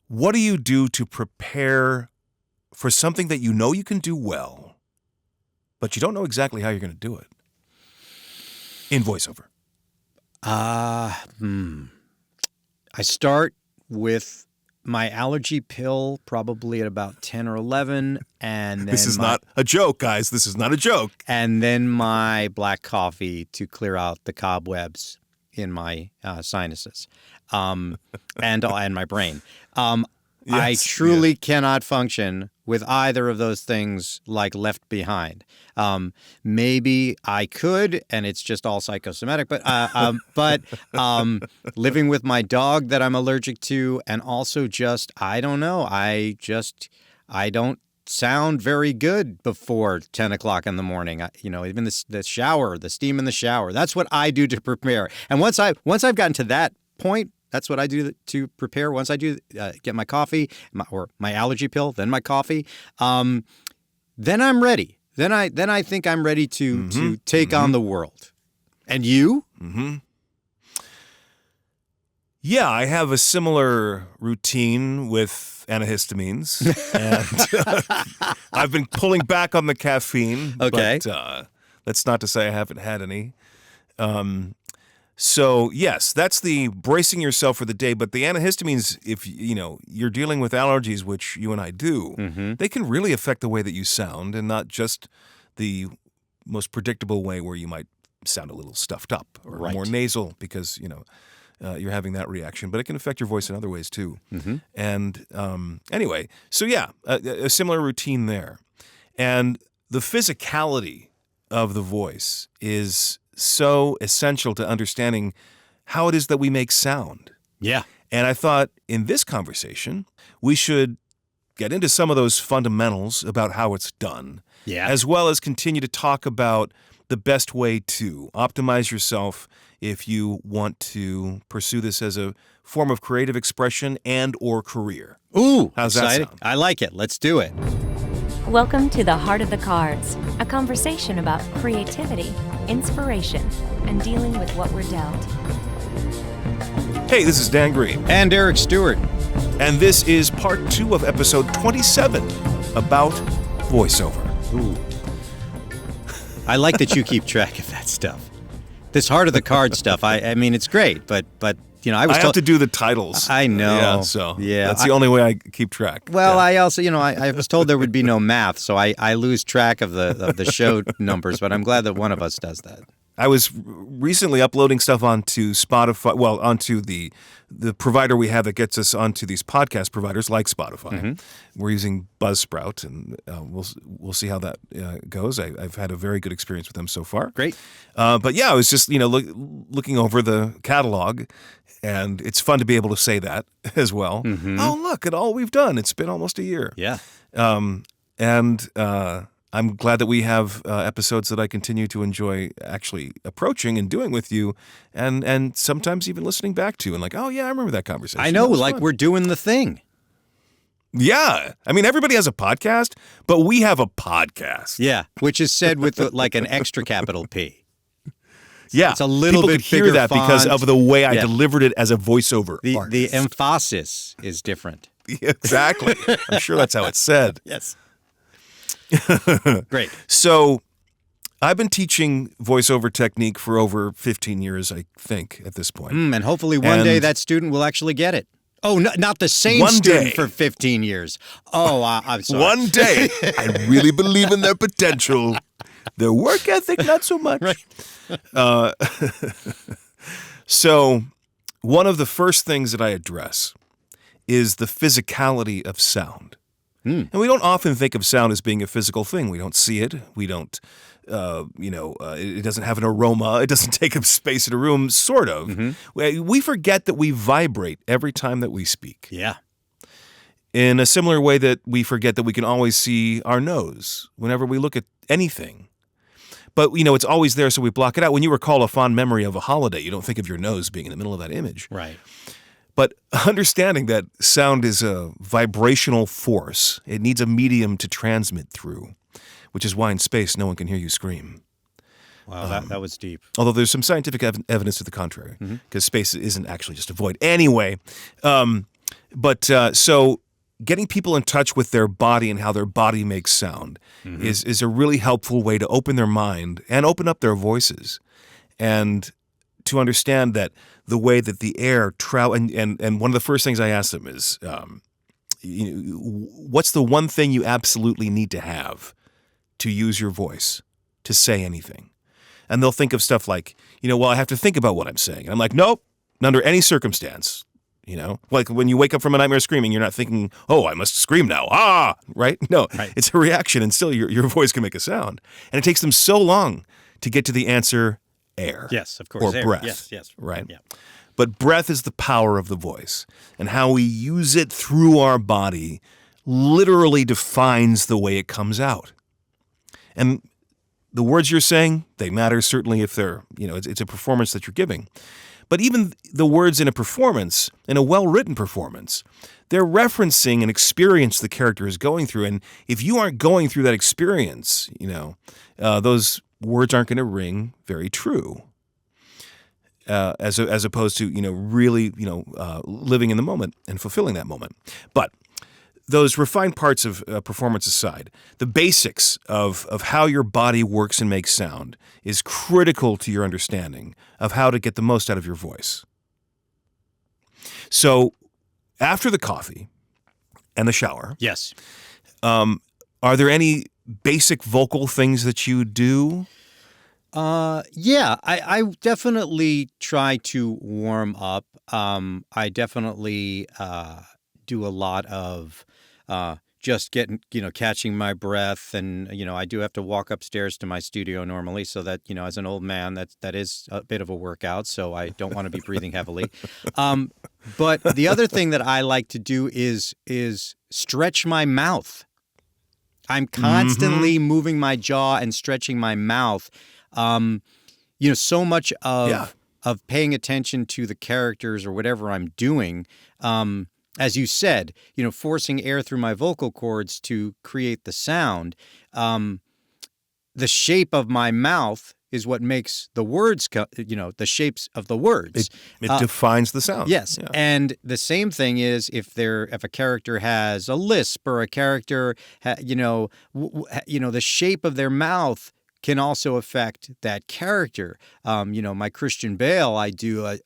what do you do to prepare for something that you know you can do well, but you don't know exactly how you're going to do it in voiceover? I start with my allergy pill probably at about 10 or 11. And then this is not a joke, guys. This is not a joke. And then my black coffee to clear out the cobwebs in my sinuses and my brain. I truly cannot function with either of those things like left behind. Maybe I could, and it's just all psychosomatic, but living with my dog that I'm allergic to, and also just, I don't know, I don't sound very good before 10 o'clock in the morning. Even the shower, the steam in the shower, that's what I do to prepare. And once I've gotten to that point, that's what I do to prepare. Once I do get my coffee or my allergy pill, then my coffee, then I'm ready. Then I think I'm ready to take on the world. And you? Mm-hmm. Yeah, I have a similar routine with antihistamines. And I've been pulling back on the caffeine. Okay. But that's not to say I haven't had any. So, yes, that's the bracing yourself for the day. But the antihistamines, if you're dealing with allergies, which you and I do, they can really affect the way that you sound, and not just the most predictable way where you might sound a little stuffed up or more nasal because, you're having that reaction. But it can affect your voice in other ways, too. And anyway, so yeah, a similar routine there. And the physicality of the voice is so essential to understanding how it is that we make sound. Yeah. And I thought in this conversation, we should get into some of those fundamentals about how it's done, as well as continue to talk about the best way to optimize yourself if you want to pursue this as a form of creative expression and or career. Ooh, how's exciting. that sound? I like it. Let's do it. Welcome to the Heart of the Cards, a conversation about creativity, inspiration, and dealing with what we're dealt. Hey, this is Dan Green. And Eric Stuart. And this is part 2 of episode 27 about voiceover. Ooh. I like that you keep track of that stuff. This Heart of the Cards stuff, I mean, it's great, but I have to do the titles. I know. Yeah, that's the only way I keep track. Well, I also, I was told there would be no math, so I lose track of the show numbers, but I'm glad that one of us does that. I was recently uploading stuff onto Spotify, onto the provider we have that gets us onto these podcast providers like Spotify. We're using Buzzsprout, and we'll see how that goes. I've had a very good experience with them so far. Great. But yeah, I was just looking over the catalog, and it's fun to be able to say that as well. Oh, look at all we've done. It's been almost a year. Yeah. I'm glad that we have episodes that I continue to enjoy actually approaching and doing with you, and sometimes even listening back to, and like, oh yeah, I remember that conversation. I know, like fun. We're doing the thing. Yeah. I mean, everybody has a podcast, but we have a podcast. Yeah, which is said with like an extra capital P. Yeah, it's a little people bit could hear bigger that font. Because of the way I delivered it as a voiceover artist. The emphasis is different. Exactly. I'm sure that's how it's said. Yes. Great. So I've been teaching voiceover technique for over 15 years, I think, at this point. And hopefully one day that student will actually get it. Oh, not the same student for 15 years. Oh, I'm sorry. One day. I really believe in their potential. Their work ethic, not so much. Right. So one of the first things that I address is the physicality of sound. And we don't often think of sound as being a physical thing. We don't see it. We don't, it doesn't have an aroma. It doesn't take up space in a room, sort of. We forget that we vibrate every time that we speak. Yeah. In a similar way that we forget that we can always see our nose whenever we look at anything. But, it's always there, so we block it out. When you recall a fond memory of a holiday, you don't think of your nose being in the middle of that image. Right. But understanding that sound is a vibrational force, it needs a medium to transmit through, which is why in space no one can hear you scream. Wow, that was deep. Although there's some scientific evidence to the contrary, because space isn't actually just a void. Anyway, But so getting people in touch with their body and how their body makes sound is a really helpful way to open their mind and open up their voices, and to understand that the way that the air travels. And one of the first things I ask them is, what's the one thing you absolutely need to have to use your voice to say anything? And they'll think of stuff like, well, I have to think about what I'm saying. And I'm like, nope, under any circumstance. Like when you wake up from a nightmare screaming, you're not thinking, oh, I must scream now. Ah, right? No, right. It's a reaction, and still your voice can make a sound. And it takes them so long to get to the answer, air. Yes, of course. Or air. breath. Yes. Right? Yeah. But breath is the power of the voice, and how we use it through our body literally defines the way it comes out. And the words you're saying, they matter certainly if they're, it's a performance that you're giving. But even the words in a performance, in a well-written performance, they're referencing an experience the character is going through. And if you aren't going through that experience, those words aren't going to ring very true. As opposed to, really, living in the moment and fulfilling that moment. But those refined parts of performance aside, the basics of how your body works and makes sound is critical to your understanding of how to get the most out of your voice. So after the coffee and the shower, yes, are there any basic vocal things that you do? Yeah, I definitely try to warm up. I definitely do a lot of just getting, catching my breath. And, I do have to walk upstairs to my studio normally, so that, as an old man, that is a bit of a workout. So I don't want to be breathing heavily. But the other thing that I like to do is stretch my mouth. I'm constantly moving my jaw and stretching my mouth. So much of paying attention to the characters or whatever I'm doing, as you said, forcing air through my vocal cords to create the sound. The shape of my mouth is what makes the words, the shapes of the words. It defines the sound. Yes. Yeah. And the same thing is if a character has a lisp, or a character, the shape of their mouth can also affect that character. My Christian Bale, I do. I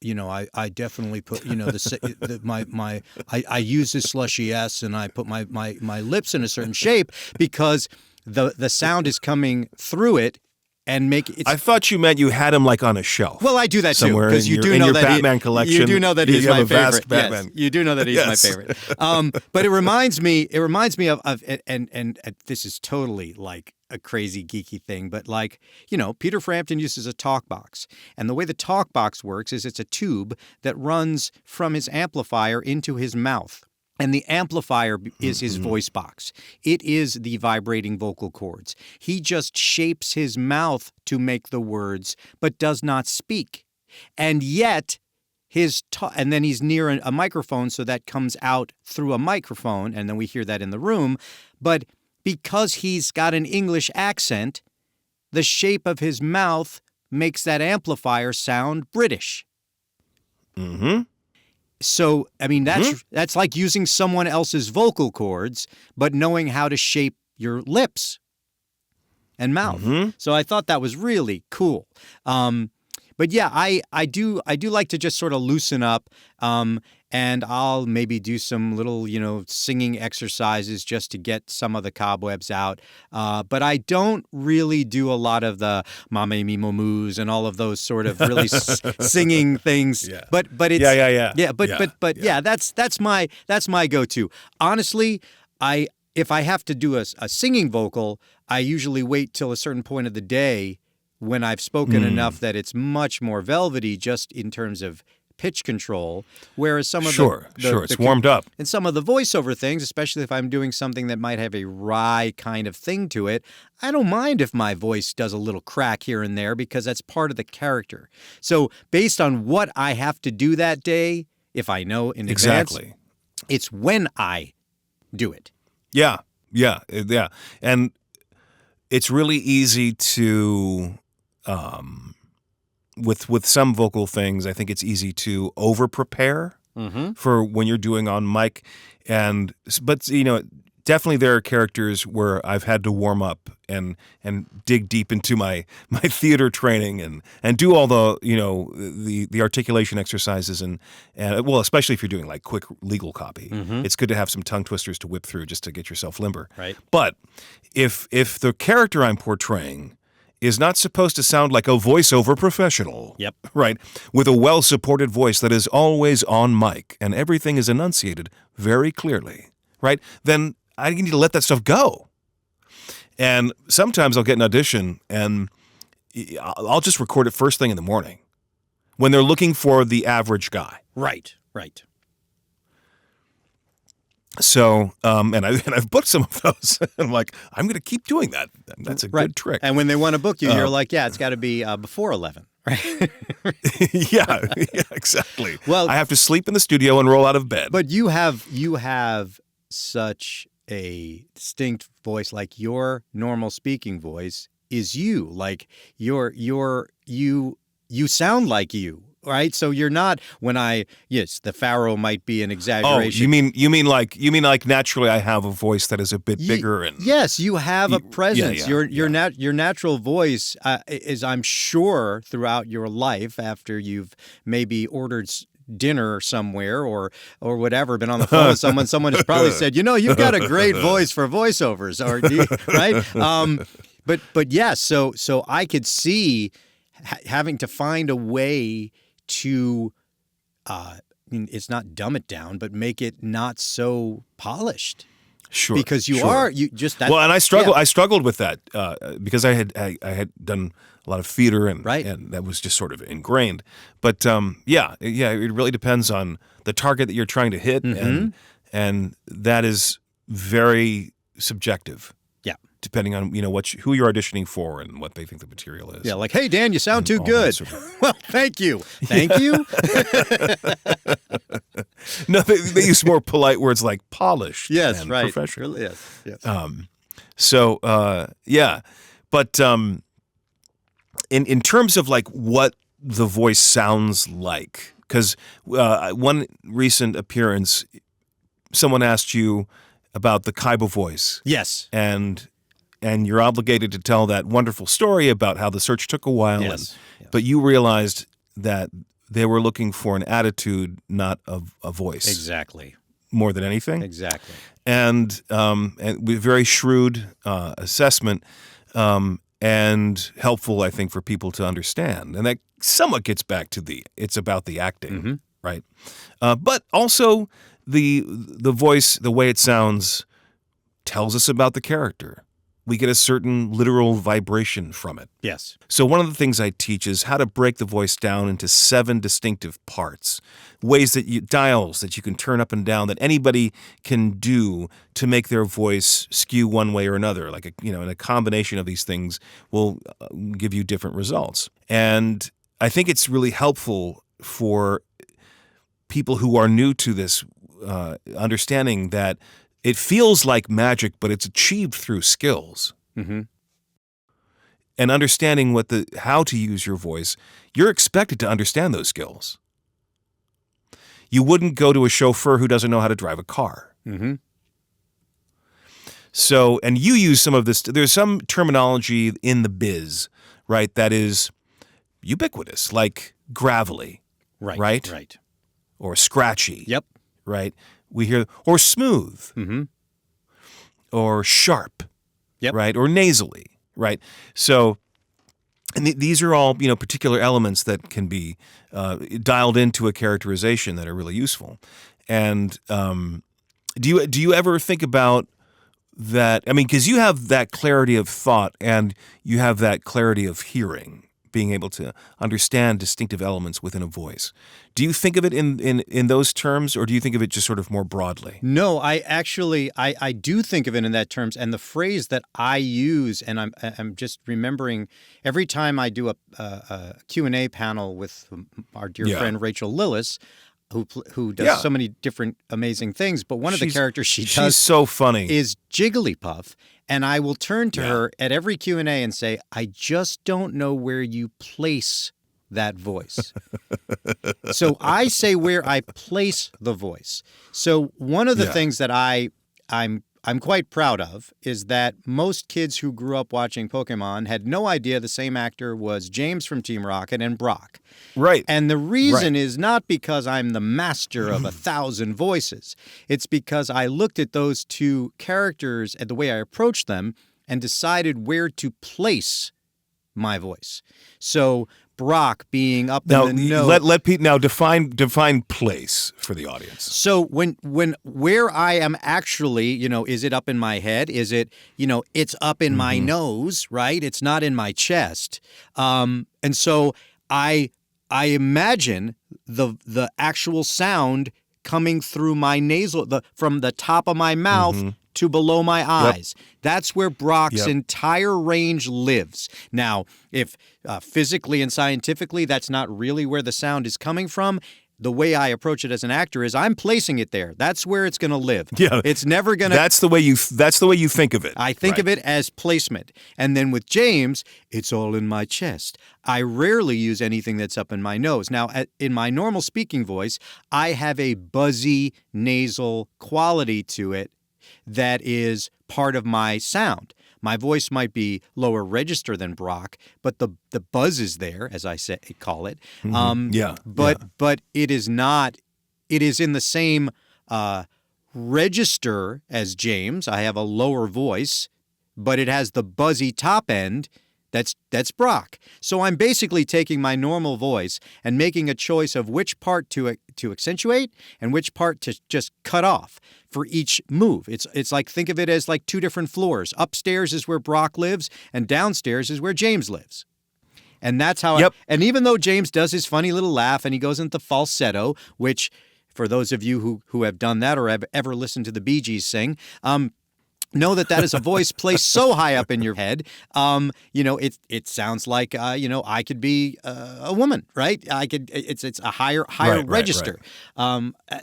definitely put. I use the slushy S, and I put my lips in a certain shape because the sound is coming through it. And make it. I thought you meant you had him like on a shelf. Well, I do that too, because you do know that Batman collection. You do know that he's my favorite. Batman. Yes, you do know that he's my favorite. But it reminds me of and this is totally like a crazy geeky thing, but Peter Frampton uses a talk box, and the way the talk box works is it's a tube that runs from his amplifier into his mouth. And the amplifier is his voice box. It is the vibrating vocal cords. He just shapes his mouth to make the words, but does not speak. And yet, and then he's near a microphone, so that comes out through a microphone, and then we hear that in the room. But because he's got an English accent, the shape of his mouth makes that amplifier sound British. Mm-hmm. So, that's like using someone else's vocal cords, but knowing how to shape your lips and mouth. Mm-hmm. So I thought that was really cool. But yeah, I do like to just sort of loosen up, and I'll maybe do some little, singing exercises just to get some of the cobwebs out. But I don't really do a lot of the mame mi mo moos and all of those sort of really singing things. Yeah. But it's yeah. That's my go-to. Honestly, if I have to do a singing vocal, I usually wait till a certain point of the day when I've spoken enough that it's much more velvety just in terms of pitch control, whereas some of it's warmed up. And some of the voiceover things, especially if I'm doing something that might have a wry kind of thing to it, I don't mind if my voice does a little crack here and there because that's part of the character. So based on what I have to do that day, if I know in advance, it's when I do it. Yeah. And it's really easy to... with some vocal things, I think it's easy to over-prepare for when you're doing on mic. But definitely there are characters where I've had to warm up and dig deep into my theater training and do all the articulation exercises and well, especially if you're doing like quick legal copy. It's good to have some tongue twisters to whip through just to get yourself limber. Right. But if the character I'm portraying is not supposed to sound like a voiceover professional. Yep. Right. With a well-supported voice that is always on mic and everything is enunciated very clearly, right? Then I need to let that stuff go. And sometimes I'll get an audition and I'll just record it first thing in the morning when they're looking for the average guy. Right. So, and I've booked some of those. I'm like, I'm going to keep doing that. That's a good trick. And when they want to book you, you're like, yeah, it's got to be before 11, right? yeah, exactly. Well, I have to sleep in the studio and roll out of bed. But you have such a distinct voice, like your normal speaking voice is you. Like you sound like you. Right, so you're not. The Pharaoh might be an exaggeration. Oh, you mean like naturally I have a voice that is a bit bigger and yes, you have a presence. Yeah, your natural voice is, I'm sure, throughout your life after you've maybe ordered dinner somewhere or whatever, been on the phone with someone has probably said, you've got a great voice for voiceovers, right? But yes, so I could see having to find a way to, it's not dumb it down, but make it not so polished. Sure, because you just that. Well, and I struggled with that because I had done a lot of theater and that was just sort of ingrained. But it really depends on the target that you're trying to hit, and that is very subjective. Yeah. Depending on who you're auditioning for and what they think the material is. Yeah, like, hey Dan, you sound too good. Well, thank you. No, they use more polite words like polished. Yes, and right. Professional. Yes. But in terms of like what the voice sounds like, because one recent appearance, someone asked you about the Kaiba voice. Yes. And you're obligated to tell that wonderful story about how the search took a while. Yes. But you realized that they were looking for an attitude, not a voice. Exactly. More than anything. Exactly. And with very shrewd assessment and helpful, I think, for people to understand. And that somewhat gets back to it's about the acting, right? But also the voice, the way it sounds, tells us about the character. We get a certain literal vibration from it. Yes. So one of the things I teach is how to break the voice down into 7 distinctive parts, dials that you can turn up and down that anybody can do to make their voice skew one way or another. Like and a combination of these things will give you different results. And I think it's really helpful for people who are new to this understanding that it feels like magic, but it's achieved through skills. And understanding how to use your voice, you're expected to understand those skills. You wouldn't go to a chauffeur who doesn't know how to drive a car. So, and you use some of this. There's some terminology in the biz, right, that is ubiquitous, like gravelly, right? Or scratchy. Yep. Right? We hear, or smooth, or sharp, right? Or nasally, right? So, and these are all, particular elements that can be dialed into a characterization that are really useful. And do you ever think about that? I mean, because you have that clarity of thought and you have that clarity of hearing, being able to understand distinctive elements within a voice. Do you think of it in those terms, or do you think of it just sort of more broadly? No, I do think of it in that terms, and the phrase that I use, and I'm just remembering every time I do a Q&A panel with our dear friend Rachel Lillis, who does so many different amazing things, but one of the characters she's so funny is Jigglypuff. And I will turn to her at every Q&A and say, I just don't know where you place that voice. So I say where I place the voice. So one of the things that I'm quite proud of is that most kids who grew up watching Pokemon had no idea the same actor was James from Team Rocket and Brock. Right. And the reason is not because I'm the master of 1,000 voices. It's because I looked at those two characters and the way I approached them and decided where to place my voice. So Brock being up in the note. Let Pete now define place for the audience. So where I am actually, is it up in my head? Is it, it's up in my nose, right? It's not in my chest. And so I imagine the actual sound coming through my from the top of my mouth to below my eyes. That's where Brock's entire range lives. Now, if physically and scientifically that's not really where the sound is coming from, the way I approach it as an actor is I'm placing it there. That's where it's going to live. Yeah, it's never going to. That's the way you think of it. I think of it as placement. And then with James, it's all in my chest. I rarely use anything that's up in my nose. Now, in my normal speaking voice, I have a buzzy nasal quality to it that is part of my sound. My voice might be lower register than Brock, but the buzz is there, as I call it. But it is not. It is in the same register as James. I have a lower voice, but it has the buzzy top end. That's Brock. So I'm basically taking my normal voice and making a choice of which part to accentuate and which part to just cut off for each move. It's like, think of it as like two different floors. Upstairs is where Brock lives, and downstairs is where James lives. And that's how and even though James does his funny little laugh and he goes into falsetto, which for those of you who have done that or have ever listened to the Bee Gees sing, know that is a voice placed so high up in your head. It sounds like I could be a woman, right? It's a higher register.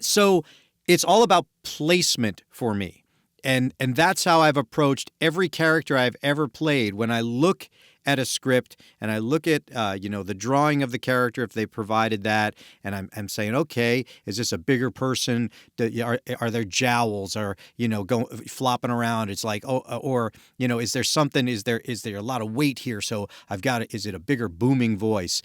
So it's all about placement for me, and that's how I've approached every character I've ever played. When I look at a script and I look at the drawing of the character, if they provided that, and I'm saying, okay, is this a bigger person? Are there jowls or flopping around? It's like, is there something? Is there a lot of weight here? So I've got it. Is it a bigger booming voice?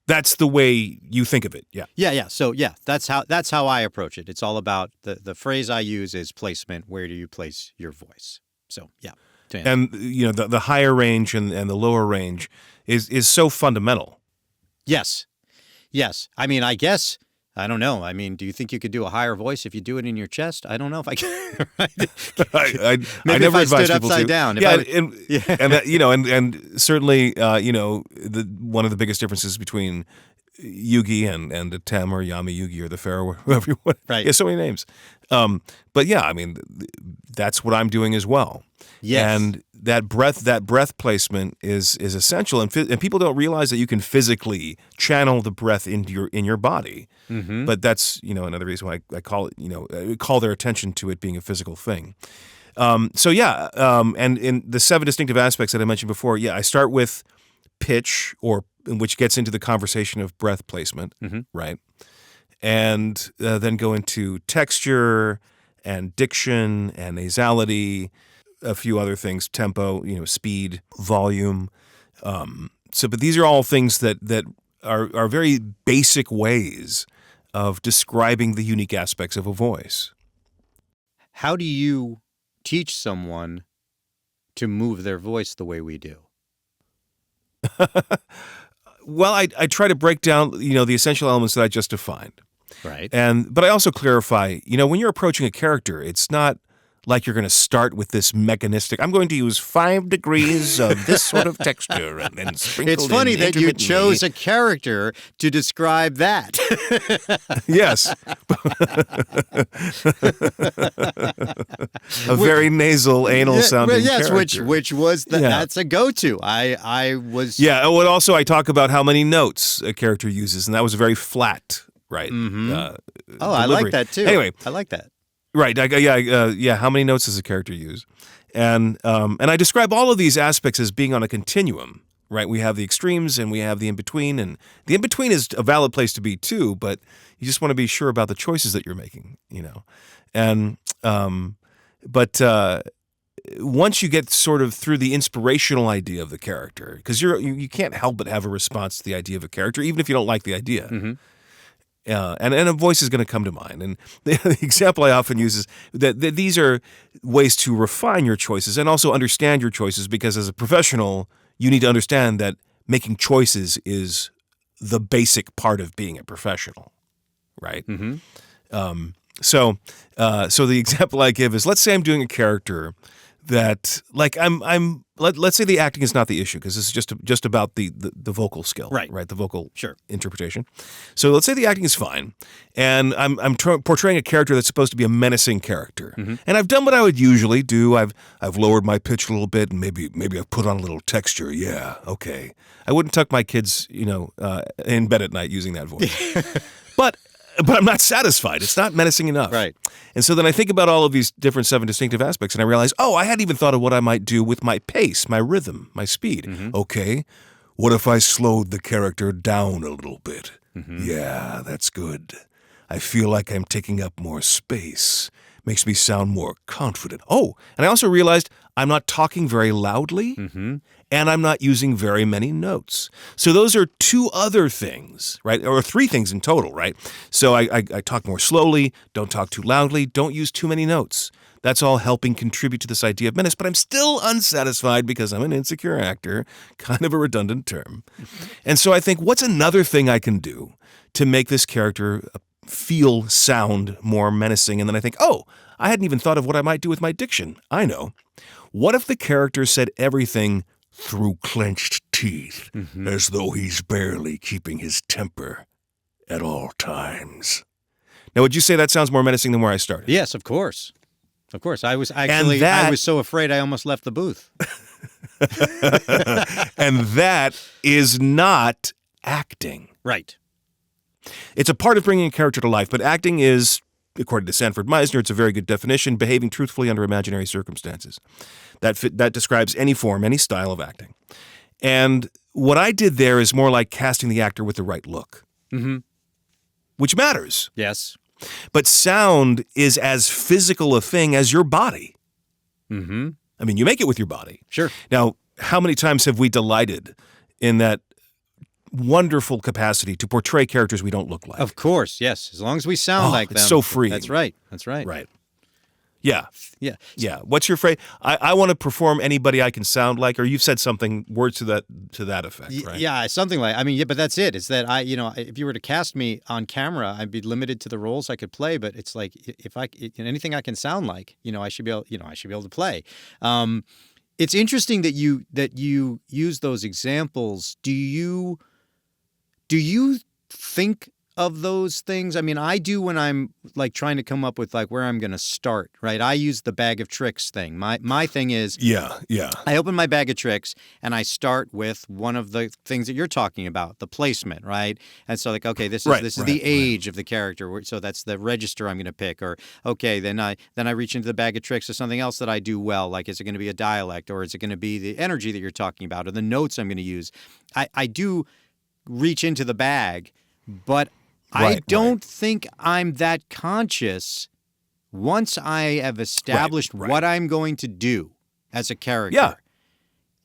That's the way you think of it. Yeah. So that's how I approach it. It's all about the phrase I use is placement. Where do you place your voice? So yeah. And the higher range and the lower range is so fundamental. Yes. I mean, I guess I don't know. I mean, do you think you could do a higher voice if you do it in your chest? I don't know if I can. I never advise people upside to. down. And certainly, one of the biggest differences between Yugi and the Tem or Yami Yugi or the Pharaoh, whoever you want. Right. Yeah, so many names. But yeah, I mean, that's what I'm doing as well. Yes. And that breath placement is essential, and people don't realize that you can physically channel the breath in your body. Mm-hmm. But that's another reason why I call it call their attention to it being a physical thing. And in the 7 distinctive aspects that I mentioned before, I start with pitch, which gets into the conversation of breath placement, right? And then go into texture and diction and nasality, a few other things, tempo, speed, volume. But these are all things that are very basic ways of describing the unique aspects of a voice. How do you teach someone to move their voice the way we do? Well, I try to break down, the essential elements that I just defined. Right. But I also clarify, when you're approaching a character, it's not like you're going to start with this mechanistic, I'm going to use 5 degrees of this sort of texture and then sprinkle It's funny in that you intermittently. chose a character to describe that. Yes. A very nasal, anal sounding character. which was that's a go-to. I was. Yeah. Oh, and also I talk about how many notes a character uses, and that was a very flat, right? Mm-hmm. Delivery. I like that too. Anyway, I like that. Right. How many notes does a character use? And I describe all of these aspects as being on a continuum, right? We have the extremes and we have the in-between, and the in-between is a valid place to be too, but you just want to be sure about the choices that you're making, And, once you get sort of through the inspirational idea of the character, because you can't help but have a response to the idea of a character, even if you don't like the idea. Mm-hmm. And a voice is going to come to mind. And the example I often use is that these are ways to refine your choices and also understand your choices, because as a professional, you need to understand that making choices is the basic part of being a professional, right? Mm-hmm. So the example I give is, let's say I'm doing a character that, like, let's say the acting is not the issue, because this is just about the vocal skill, right? The vocal sure. interpretation. So let's say the acting is fine, and I'm portraying a character that's supposed to be a menacing character, mm-hmm. and I've done what I would usually do. I've lowered my pitch a little bit, and maybe I've put on a little texture. Yeah, okay. I wouldn't tuck my kids, in bed at night using that voice, but I'm not satisfied. It's not menacing enough. Right. And so then I think about all of these different 7 distinctive aspects, and I realize, I hadn't even thought of what I might do with my pace, my rhythm, my speed. Mm-hmm. Okay, what if I slowed the character down a little bit? Mm-hmm. Yeah, that's good. I feel like I'm taking up more space. Makes me sound more confident. Oh, and I also realized I'm not talking very loudly, mm-hmm. and I'm not using very many notes. So those are 2 other things, right? Or 3 things in total, right? So I talk more slowly, don't talk too loudly, don't use too many notes. That's all helping contribute to this idea of menace, but I'm still unsatisfied because I'm an insecure actor, kind of a redundant term. And so I think, what's another thing I can do to make this character sound more menacing? And then I think, I hadn't even thought of what I might do with my diction. I know. What if the character said everything through clenched teeth, mm-hmm. as though he's barely keeping his temper at all times? Now, would you say that sounds more menacing than where I started? Yes, of course. Of course. I was so afraid I almost left the booth. And that is not acting. Right. It's a part of bringing a character to life, but acting is, according to Sanford Meisner, it's a very good definition, behaving truthfully under imaginary circumstances. That describes any form, any style of acting. And what I did there is more like casting the actor with the right look, mm-hmm. which matters. Yes. But sound is as physical a thing as your body. Mm-hmm. I mean, you make it with your body. Sure. Now, how many times have we delighted in that wonderful capacity to portray characters we don't look like? Of course, yes. As long as we sound like them. It's so freeing. That's right. Right. Yeah. Yeah. Yeah. What's your phrase? I want to perform anybody I can sound like, or you've said words to that effect, right? Yeah, something like. I mean, yeah, but that's it. It's that if you were to cast me on camera, I'd be limited to the roles I could play. But it's like anything I can sound like, I should be able to play. It's interesting that you use those examples. Do you think of those things? I mean, I do when I'm like trying to come up with like where I'm going to start, right? I use the bag of tricks thing. My thing is, yeah. I open my bag of tricks and I start with one of the things that you're talking about, the placement, right? And so like, okay, this is the age of the character, so that's the register I'm going to pick. Or okay, then I reach into the bag of tricks of something else that I do well, like is it going to be a dialect, or is it going to be the energy that you're talking about, or the notes I'm going to use? I do reach into the bag, but I don't think I'm that conscious once I have established what I'm going to do as a character.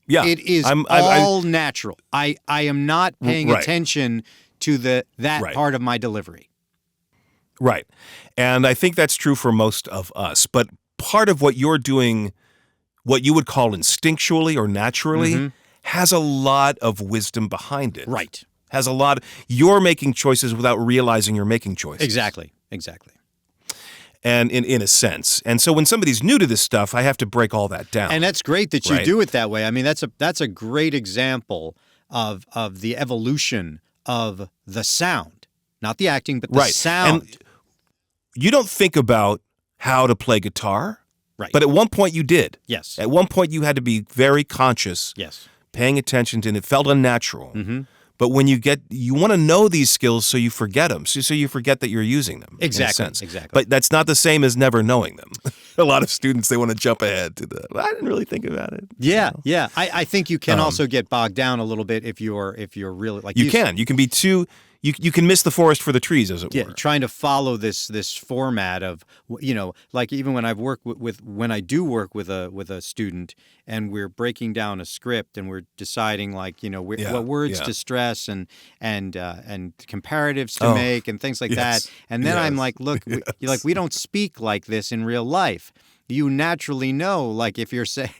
Yeah. It is all natural. I am not paying attention to that part of my delivery. Right. And I think that's true for most of us. But part of what you're doing, what you would call instinctually or naturally, mm-hmm. has a lot of wisdom behind it. Right. Has a lot. You're making choices without realizing you're making choices. Exactly. And in a sense. And so when somebody's new to this stuff, I have to break all that down. And that's great that you do it that way. I mean, that's a great example of the evolution of the sound. Not the acting, but the sound. And you don't think about how to play guitar. Right. But at one point you did. Yes. At one point you had to be very conscious. Yes. Paying attention to, and it felt unnatural. Mm-hmm. But when you want to know these skills so you forget them, so you forget that you're using them. Exactly. In a sense. But that's not the same as never knowing them. a lot of students, they want to jump ahead to the, I didn't really think about it. Yeah, yeah. I think you can also get bogged down a little bit if you're really like you can be too. You can miss the forest for the trees, as it were. Trying to follow this format of, like even when I've worked when I do work with a student and we're breaking down a script and we're deciding what words to stress and comparatives to make and things like that. And then I'm like, look, we don't speak like this in real life. You naturally know, like if you're saying,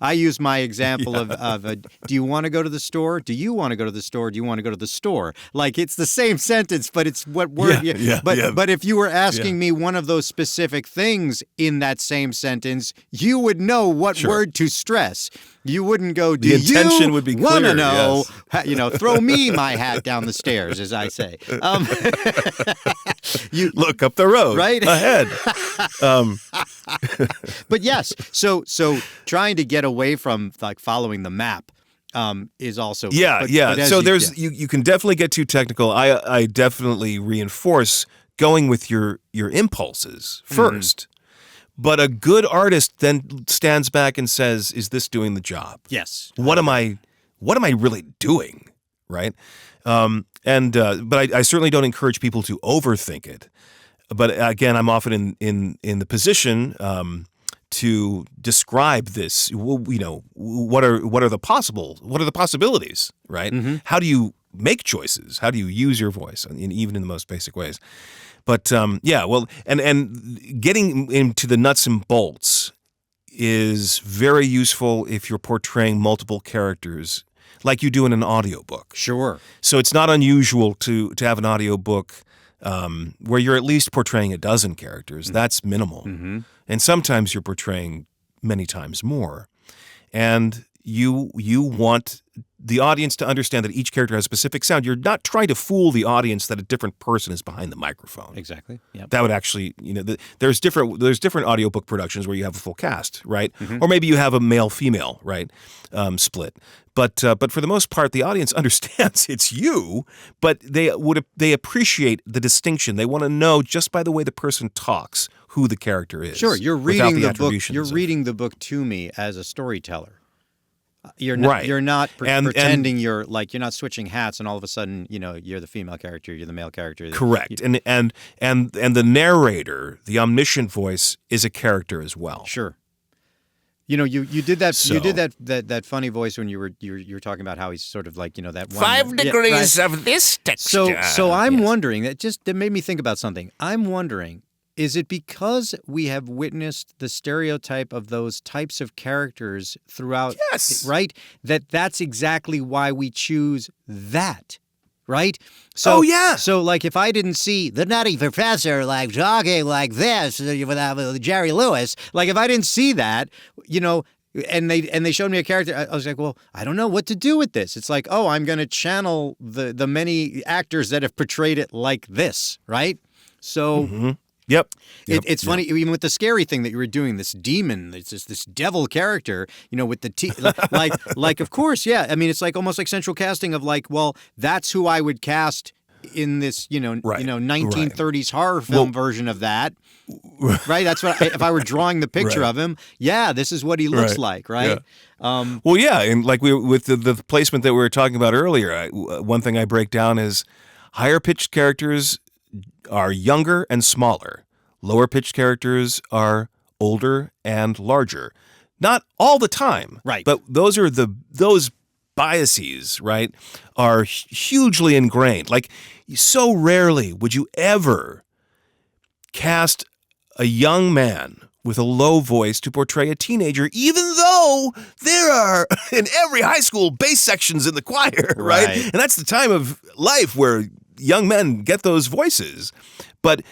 I use my example of do you want to go to the store? Do you want to go to the store? Do you want to go to the store? Like it's the same sentence, but it's what word. But if you were asking me one of those specific things in that same sentence, you would know what word to stress. You wouldn't go, do the intention you would be want to clear, know, yes. Throw me my hat down the stairs, as I say. You look up the road, right ahead. But yes, so trying to get away from like following the map is also So you can definitely get too technical. I definitely reinforce going with your impulses first. But a good artist then stands back and says, "Is this doing the job? Yes. What am I really doing?" Right? But I certainly don't encourage people to overthink it. But again, I'm often in the position to describe this. What are the possibilities? Right? Mm-hmm. How do you make choices? How do you use your voice, even in the most basic ways? But and getting into the nuts and bolts is very useful if you're portraying multiple characters like you do in an audiobook. Sure. So it's not unusual to have an audiobook where you're at least portraying a dozen characters. That's minimal. Mm-hmm. And sometimes you're portraying many times more. And you want the audience to understand that each character has a specific sound. You're not trying to fool the audience that a different person is behind the microphone. Exactly. Yep. That would actually, there's different audiobook productions where you have a full cast, right? Mm-hmm. Or maybe you have a male-female, right, split. But for the most part, the audience understands it's you, but they appreciate the distinction. They want to know just by the way the person talks who the character is. Sure, you're reading the book. You're of- reading the book to me as a storyteller. You're not, Right. You're not pretending and, you're not switching hats and all of a sudden, you're the female character, you're the male character. Correct. And the narrator, the omniscient voice, is a character as well. Sure. You did that. So- You did that funny voice when you were talking about how he's sort of like that one, 5 degrees right. of this texture. So I'm wondering, that made me think about something. I'm wondering, is it because we have witnessed the stereotype of those types of characters throughout, Yes. right? That's exactly why we choose that, right? So, Oh, yeah. So, like, if I didn't see the nutty professor, like, talking like this with Jerry Lewis, like, if I didn't see that, and they showed me a character, I was like, well, I don't know what to do with this. It's like, oh, I'm going to channel the many actors that have portrayed it like this, right? So... Mm-hmm. Yep. It's funny, even with the scary thing that you were doing, this demon, it's just this devil character, with the teeth, like, of course, yeah. I mean, it's like almost like central casting of like, well, that's who I would cast in this, 1930s horror film version of that, right? That's what if I were drawing the picture of him. Yeah, this is what he looks like, right? Yeah. Well, yeah, and like with the placement that we were talking about earlier, one thing I break down is higher pitched characters are younger and smaller. Lower pitched characters are older and larger. Not all the time, right? But those biases, right, are hugely ingrained. Like, so rarely would you ever cast a young man with a low voice to portray a teenager, even though there are in every high school bass sections in the choir, right? And that's the time of life where young men get those voices. But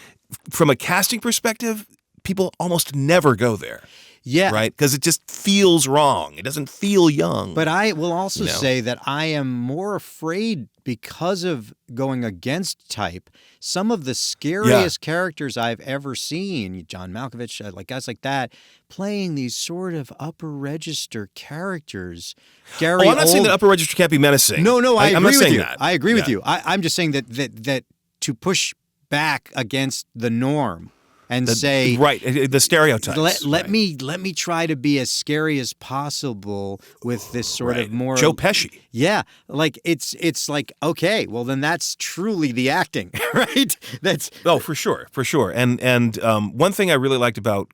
from a casting perspective, people almost never go there. Yeah. Right? Because it just feels wrong. It doesn't feel young. But I will also say that I am more afraid because of going against type. Some of the scariest characters I've ever seen, John Malkovich, like guys like that, playing these sort of upper register characters. Gary I'm not saying that upper register can't be menacing. No, I I'm agree not with saying you. that. I agree with you. I'm just saying that to push back against the norm and say, right, the stereotypes. let me try to be as scary as possible with this sort of more Joe Pesci. Yeah, like it's like, okay, well then that's truly the acting, right? That's for sure. And one thing I really liked about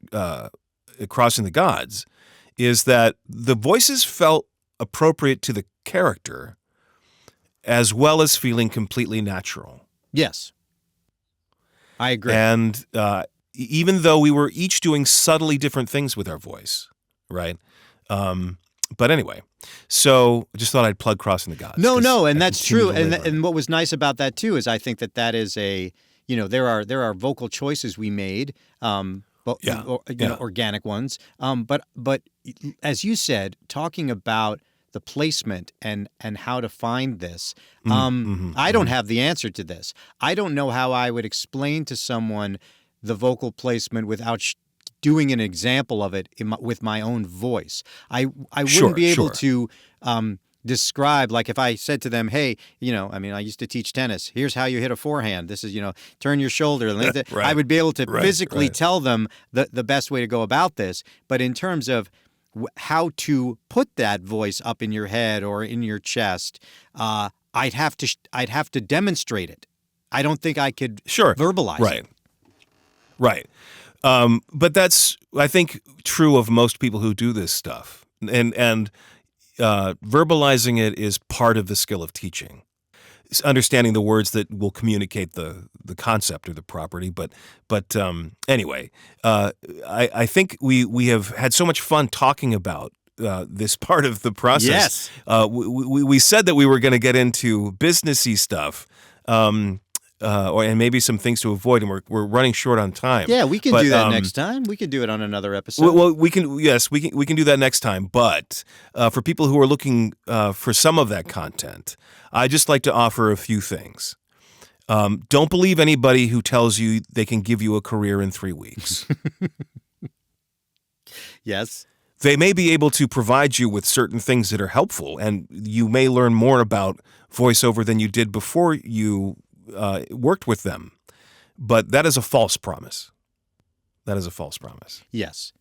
Crossing the Gods is that the voices felt appropriate to the character, as well as feeling completely natural. Yes, I agree. And even though we were each doing subtly different things with our voice, right? But anyway, so I just thought I'd plug Crossing the Gods. No, and that's true. And what was nice about that too is I think that is there are vocal choices we made, organic ones. But as you said, talking about the placement and how to find this. I don't have the answer to this. I don't know how I would explain to someone the vocal placement without doing an example of it with my own voice. I wouldn't be able to describe, like if I said to them, hey, I used to teach tennis. Here's how you hit a forehand. This is, turn your shoulder. Right. I would be able to physically tell them the best way to go about this. But in terms of how to put that voice up in your head or in your chest, I'd have to demonstrate it. I don't think I could verbalize it. Right. But that's, I think, true of most people who do this stuff. And verbalizing it is part of the skill of teaching. It's understanding the words that will communicate the concept or the property. But anyway, I think we have had so much fun talking about this part of the process. Yes. We said that we were going to get into businessy stuff. And maybe some things to avoid, and we're running short on time. Yeah, we can do that next time. We could do it on another episode. Well, we can do that next time. But for people who are looking for some of that content, I'd just like to offer a few things. Don't believe anybody who tells you they can give you a career in 3 weeks. Yes. They may be able to provide you with certain things that are helpful, and you may learn more about voiceover than you did before you worked with them, but that is a false promise. Yes.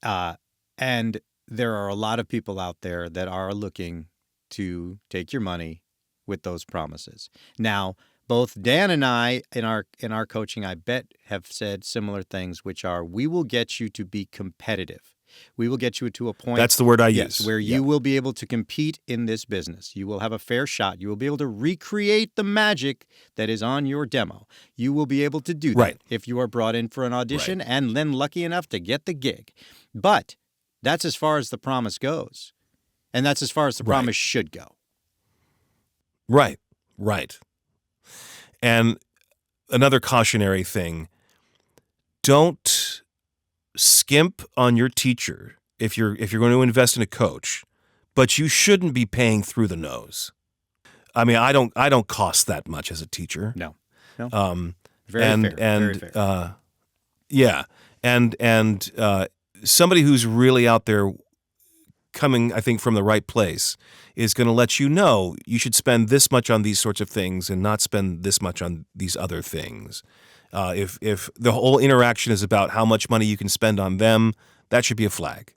And there are a lot of people out there that are looking to take your money with those promises. Now, both Dan and I in our coaching, I bet, have said similar things, which are, we will get you to be competitive. We will get you to a point. That's the word I use. Where you will be able to compete in this business. You will have a fair shot. You will be able to recreate the magic that is on your demo. You will be able to do that if you are brought in for an audition and then lucky enough to get the gig. But that's as far as the promise goes. And that's as far as the promise should go. Right. And another cautionary thing, don't skimp on your teacher if you're going to invest in a coach, but you shouldn't be paying through the nose. I mean, I don't cost that much as a teacher. No. Very fair. Yeah, and somebody who's really out there coming, I think, from the right place is going to let you know you should spend this much on these sorts of things and not spend this much on these other things. If the whole interaction is about how much money you can spend on them, that should be a flag.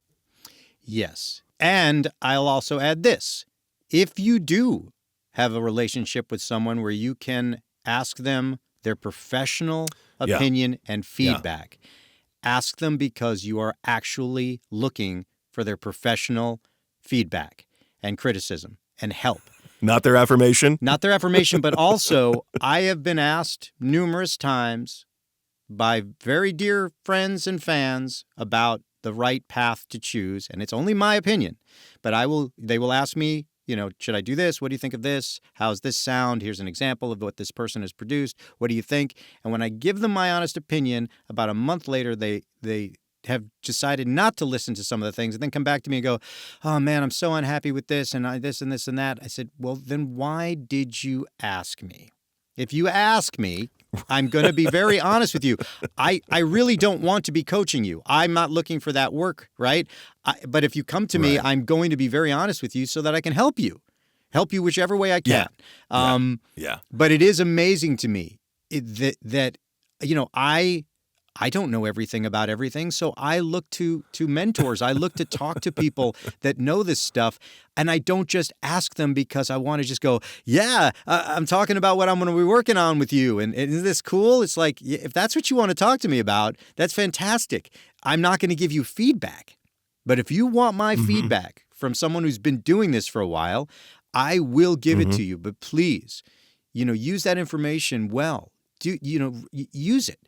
Yes. And I'll also add this. If you do have a relationship with someone where you can ask them their professional opinion and feedback, ask them because you are actually looking for their professional feedback and criticism and help. Not their affirmation? Not their affirmation, but also I have been asked numerous times by very dear friends and fans about the right path to choose, and it's only my opinion, but they will ask me, should I do this? What do you think of this? How's this sound? Here's an example of what this person has produced. What do you think? And when I give them my honest opinion, about a month later, they have decided not to listen to some of the things and then come back to me and go, oh man, I'm so unhappy with this and this and this and that. I said, well, then why did you ask me? If you ask me, I'm going to be very honest with you. I really don't want to be coaching you. I'm not looking for that work, right? But if you come to me, I'm going to be very honest with you so that I can help you whichever way I can. But it is amazing to me that I don't know everything about everything, so I look to mentors. I look to talk to people that know this stuff, and I don't just ask them because I want to just go, yeah, I'm talking about what I'm going to be working on with you, and isn't this cool? It's like, if that's what you want to talk to me about, that's fantastic. I'm not going to give you feedback, but if you want my feedback from someone who's been doing this for a while, I will give it to you. But please, use that information well. Use it.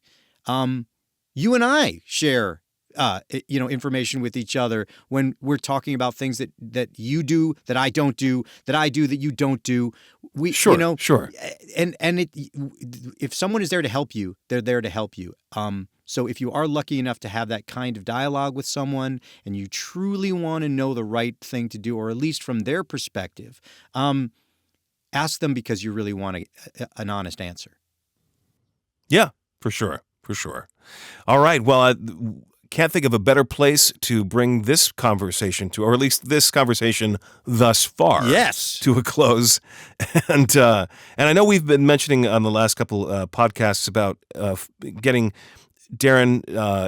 You and I share, information with each other when we're talking about things that you do, that I don't do, that I do, that you don't do. Sure. And if someone is there to help you, they're there to help you. So if you are lucky enough to have that kind of dialogue with someone and you truly want to know the right thing to do, or at least from their perspective, ask them because you really want an honest answer. Yeah, for sure. All right. Well, I can't think of a better place to bring this conversation to, or at least this conversation thus far, to a close. And I know we've been mentioning on the last couple podcasts about getting Darren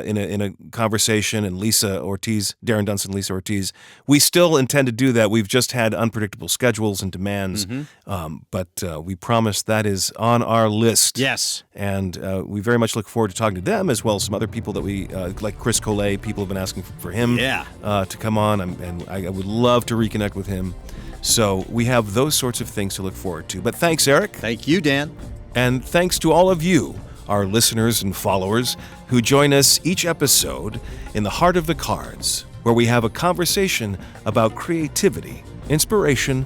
in a conversation, and Darren Dunson, Lisa Ortiz. We still intend to do that. We've just had unpredictable schedules and demands, but we promise that is on our list. Yes. And we very much look forward to talking to them, as well as some other people that we, like Chris Collet. People have been asking for him to come on, and I would love to reconnect with him. So we have those sorts of things to look forward to. But thanks, Eric. Thank you, Dan. And thanks to all of you, our listeners and followers, who join us each episode in the Heart of the Cards, where we have a conversation about creativity, inspiration,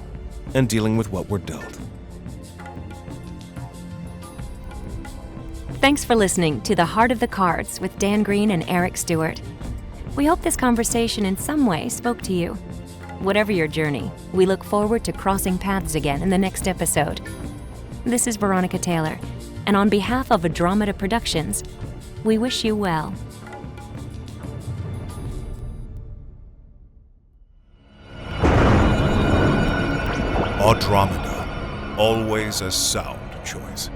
and dealing with what we're dealt. Thanks for listening to The Heart of the Cards with Dan Green and Eric Stuart. We hope this conversation in some way spoke to you. Whatever your journey, we look forward to crossing paths again in the next episode. This is Veronica Taylor, and on behalf of Andromeda Productions, we wish you well. Andromeda, always a sound choice.